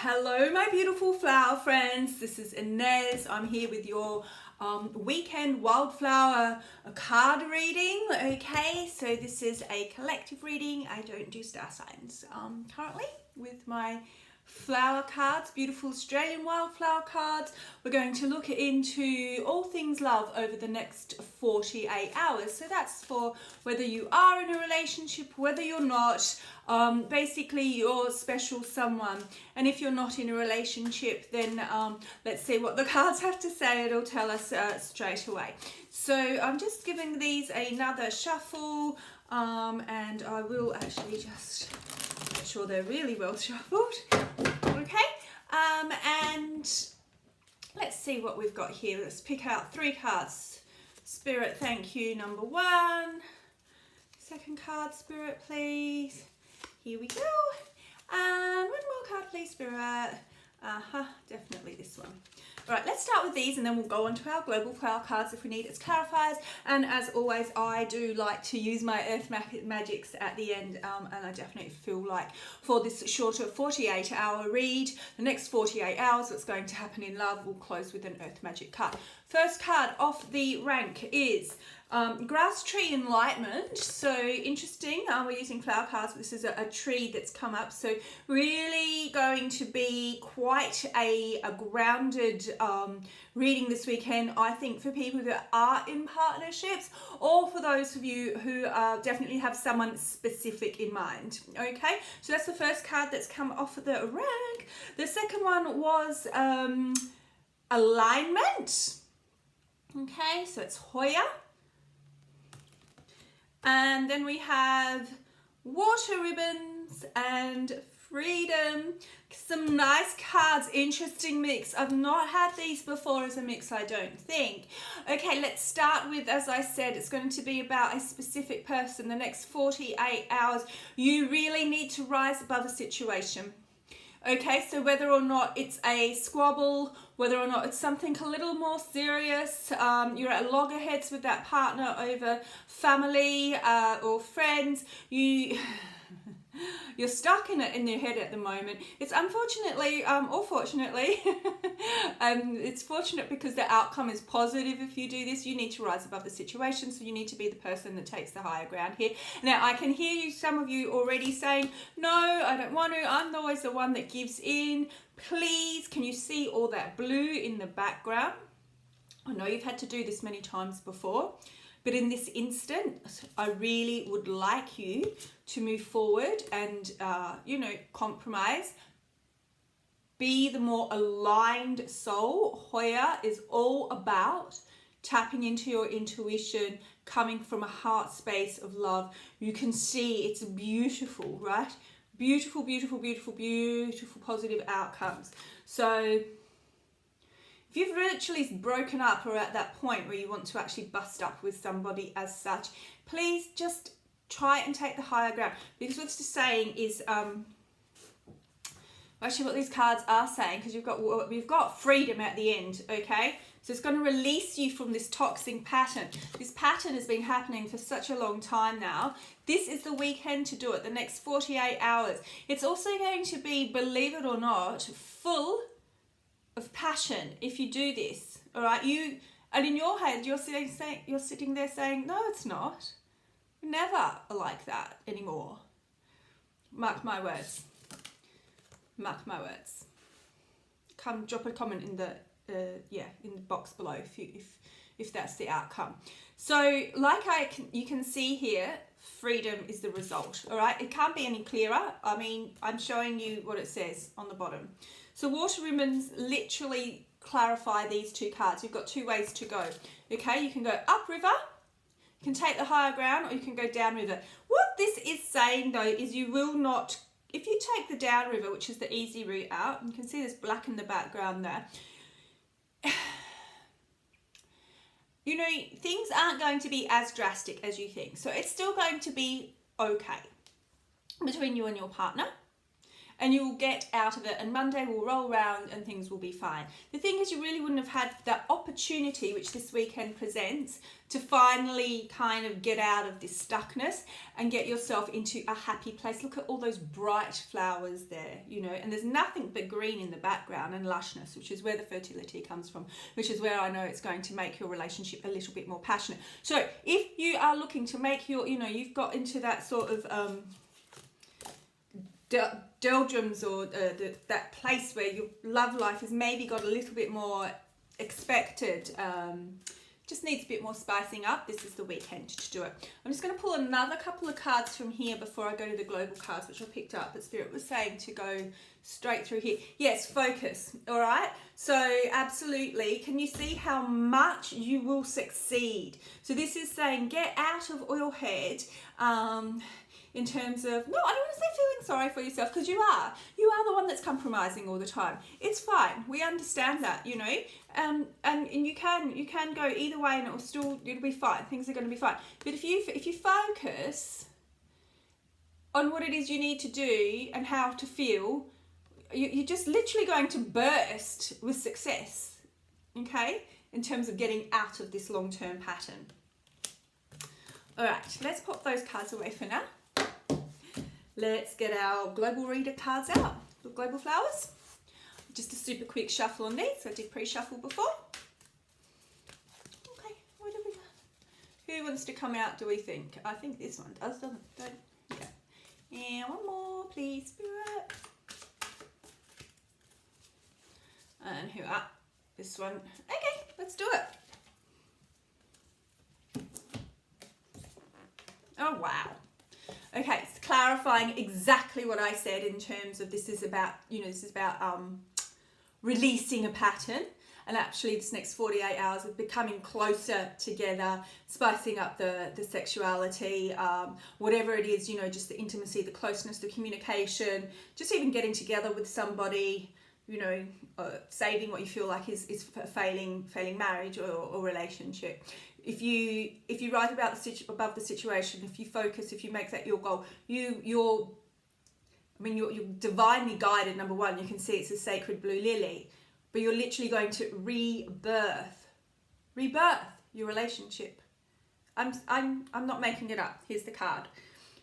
Hello my beautiful flower friends, this is Inez. I'm here with your weekend wildflower card reading. Okay, so this is a collective reading. I don't do star signs currently with my flower cards, beautiful Australian wildflower cards. We're going to look into all things love over the next 48 hours. So that's for whether you are in a relationship, whether you're not, basically your special someone. And if you're not in a relationship, then let's see what the cards have to say. It'll tell us straight away. So I'm just giving these another shuffle, and I will actually just make sure they're really well shuffled. Okay, and let's see what we've got here. Let's pick out 3 cards. Spirit, thank you, number 1. Second card, Spirit, please. Here we go. And 1 more card, please, Spirit. Definitely this one. All right, let's start with these and then we'll go on to our global flower cards if we need as clarifiers. And as always, I do like to use my earth magics at the end, and I definitely feel like for this shorter 48-hour read, the next 48 hours, what's going to happen in love, will close with an earth magic card. First card off the rank is grass tree enlightenment. So interesting, we're using flower cards, but this is a tree that's come up, so really going to be quite a grounded reading this weekend, I think, for people that are in partnerships, or for those of you who definitely have someone specific in mind. Okay, so that's the first card that's come off the rank. The second one was alignment. Okay, so it's Hoya. And then we have water ribbons and freedom. Some nice cards, interesting mix. I've not had these before as a mix, I don't think. Okay, let's start with, as I said, it's going to be about a specific person. The next 48 hours, you really need to rise above a situation. Okay, so whether or not it's a squabble, whether or not it's something a little more serious, you're at loggerheads with that partner over family or friends, you're stuck in it in your head at the moment. It's unfortunately, or fortunately, it's fortunate because the outcome is positive if you do this. You need to rise above the situation, so you need to be the person that takes the higher ground here. Now, I can hear you, some of you already saying, no, I don't want to. I'm always the one that gives in. Please, can you see all that blue in the background? I know you've had to do this many times before, but in this instant, I really would like you to move forward and, compromise. Be the more aligned soul. Hoya is all about tapping into your intuition, coming from a heart space of love. You can see it's beautiful, right? Beautiful, beautiful, beautiful, beautiful positive outcomes. So if you've literally broken up or at that point where you want to actually bust up with somebody as such, please just try and take the higher ground. Because what it's saying is, actually what these cards are saying, because we've got freedom at the end, okay? So it's going to release you from this toxic pattern. This pattern has been happening for such a long time now. This is the weekend to do it, the next 48 hours. It's also going to be, believe it or not, full of passion if you do this. All right, and in your head you're sitting there saying, no, it's not. Never like that anymore. Mark my words. Mark my words. Come drop a comment in the in the box below if that's the outcome. So like you can see here, freedom is the result. All right, it can't be any clearer. I mean, I'm showing you what it says on the bottom. So water ribbons literally clarify these 2 cards. You've got 2 ways to go. Okay, you can go upriver, you can take the higher ground, or you can go downriver. What this is saying though is you will not, if you take the downriver, which is the easy route out, you can see there's black in the background there. You know, things aren't going to be as drastic as you think. So it's still going to be okay between you and your partner. and you will get out of it, and Monday will roll around and things will be fine. The thing is, you really wouldn't have had that opportunity, which this weekend presents, to finally kind of get out of this stuckness and get yourself into a happy place. Look at all those bright flowers there, you know, and there's nothing but green in the background and lushness, which is where the fertility comes from, which is where I know it's going to make your relationship a little bit more passionate. So if you are looking to make your, you know, you've got into that sort of doldrums, or that place where your love life has maybe got a little bit more expected, just needs a bit more spicing up, this is the weekend to do it. I'm just going to pull another couple of cards from here before I go to the global cards, which I picked up, but Spirit was saying to go straight through here. Yes, focus. All right, so absolutely, can you see how much you will succeed? So this is saying get out of your head, in terms of, no, I don't want to say feeling sorry for yourself, because you are the one that's compromising all the time. It's fine, we understand that, you know, and you can go either way and it'll be fine, things are going to be fine. But if you focus on what it is you need to do and how to feel, you're just literally going to burst with success, okay, in terms of getting out of this long-term pattern. All right, let's pop those cards away for now. Let's get our global reader cards out, the global flowers. Just a super quick shuffle on these. I did pre-shuffle before. Okay, what have we got? Who wants to come out, do we think? I think this one does, doesn't it? Yeah. And one more, please, Spirit. And who up? This one. Okay, let's do it. Oh, wow. Okay, it's clarifying exactly what I said in terms of this is about, you know, this is about releasing a pattern, and actually this next 48 hours of becoming closer together, spicing up the sexuality, whatever it is, you know, just the intimacy, the closeness, the communication, just even getting together with somebody, you know, saving what you feel like is a failing marriage or relationship. If you write about above the situation, if you focus, if you make that your goal, you're divinely guided. Number one, you can see it's a sacred blue lily, but you're literally going to rebirth your relationship. I'm not making it up. Here's the card.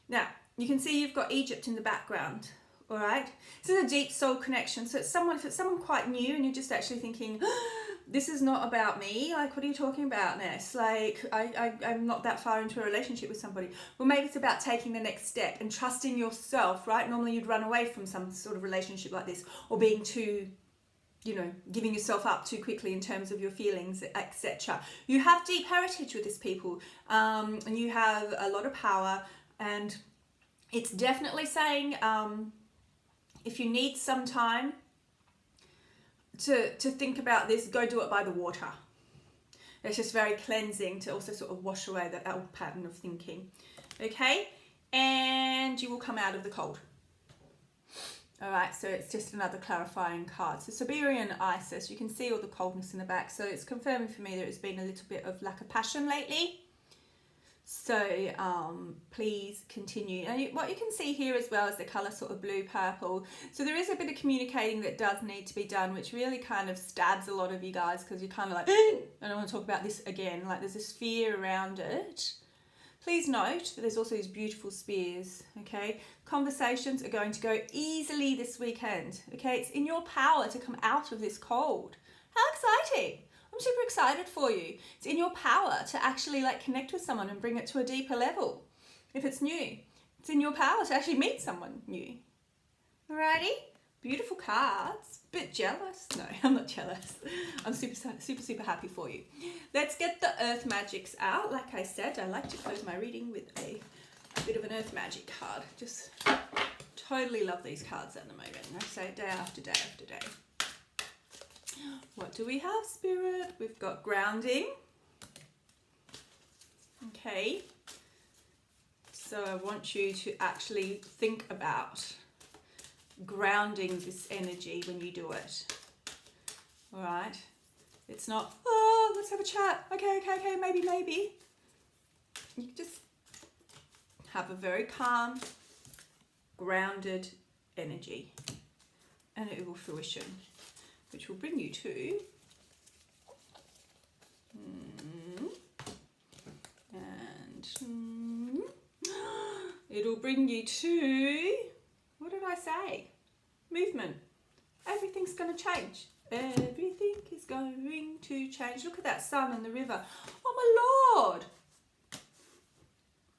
Now you can see you've got Egypt in the background. All right, this is a deep soul connection. So if it's someone quite new and you're just actually thinking, this is not about me, like, what are you talking about, Ness? Like, I'm not that far into a relationship with somebody. Well, maybe it's about taking the next step and trusting yourself, right? Normally you'd run away from some sort of relationship like this, or being too, you know, giving yourself up too quickly in terms of your feelings, etc. You have deep heritage with these people, and you have a lot of power, and it's definitely saying, if you need some time to think about this, go do it by the water. It's just very cleansing to also sort of wash away that old pattern of thinking. Okay, and you will come out of the cold. All right, so it's just another clarifying card. So Siberian Isis, you can see all the coldness in the back. So it's confirming for me that it's been a little bit of lack of passion lately. So please continue. And what you can see here as well is the colour sort of blue purple. So there is a bit of communicating that does need to be done, which really kind of stabs a lot of you guys, because you're kind of like, I don't want to talk about this again. Like, there's this fear around it. Please note that there's also these beautiful spears, okay? Conversations are going to go easily this weekend, okay? It's in your power to come out of this cold. How exciting! I'm super excited for you. It's in your power to actually like connect with someone and bring it to a deeper level. If it's new, it's in your power to actually meet someone new. Alrighty, beautiful cards. Bit jealous? No, I'm not jealous. I'm super happy for you. Let's get the earth magics out. Like I said, I like to close my reading with a bit of an earth magic card. Just totally love these cards at the moment. I say it day after day after day. What do we have, Spirit? We've got grounding. Okay. So I want you to actually think about grounding this energy when you do it. All right. It's not, oh, let's have a chat. Okay, maybe. You just have a very calm, grounded energy and it will fruition, which will bring you to it'll bring you to, what did I say? Movement. Everything's going to change. Everything is going to change. Look at that sun and the river. Oh my Lord.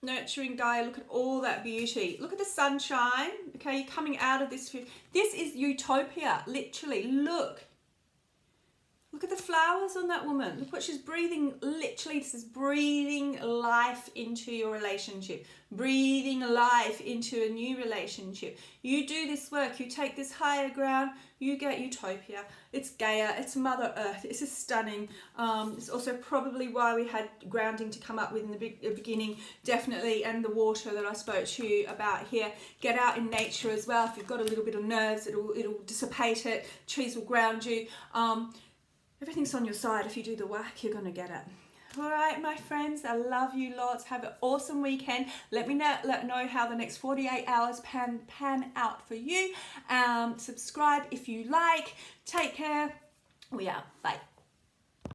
Nurturing Gaia, look at all that beauty. Look at the sunshine. Okay, you're coming out of this. This is utopia, literally. Look. Look at the flowers on that woman. Look what she's breathing. Literally, this is breathing life into your relationship. Breathing life into a new relationship. You do this work. You take this higher ground. You get utopia. It's Gaia. It's Mother Earth. This is stunning. It's also probably why we had grounding to come up with in the beginning. Definitely. And the water that I spoke to you about here. Get out in nature as well. If you've got a little bit of nerves, it'll dissipate it. Trees will ground you. Everything's on your side. If you do the work, you're going to get it. All right, my friends, I love you lots. Have an awesome weekend. Let me know how the next 48 hours pan out for you. Subscribe if you like. Take care. We out. Bye.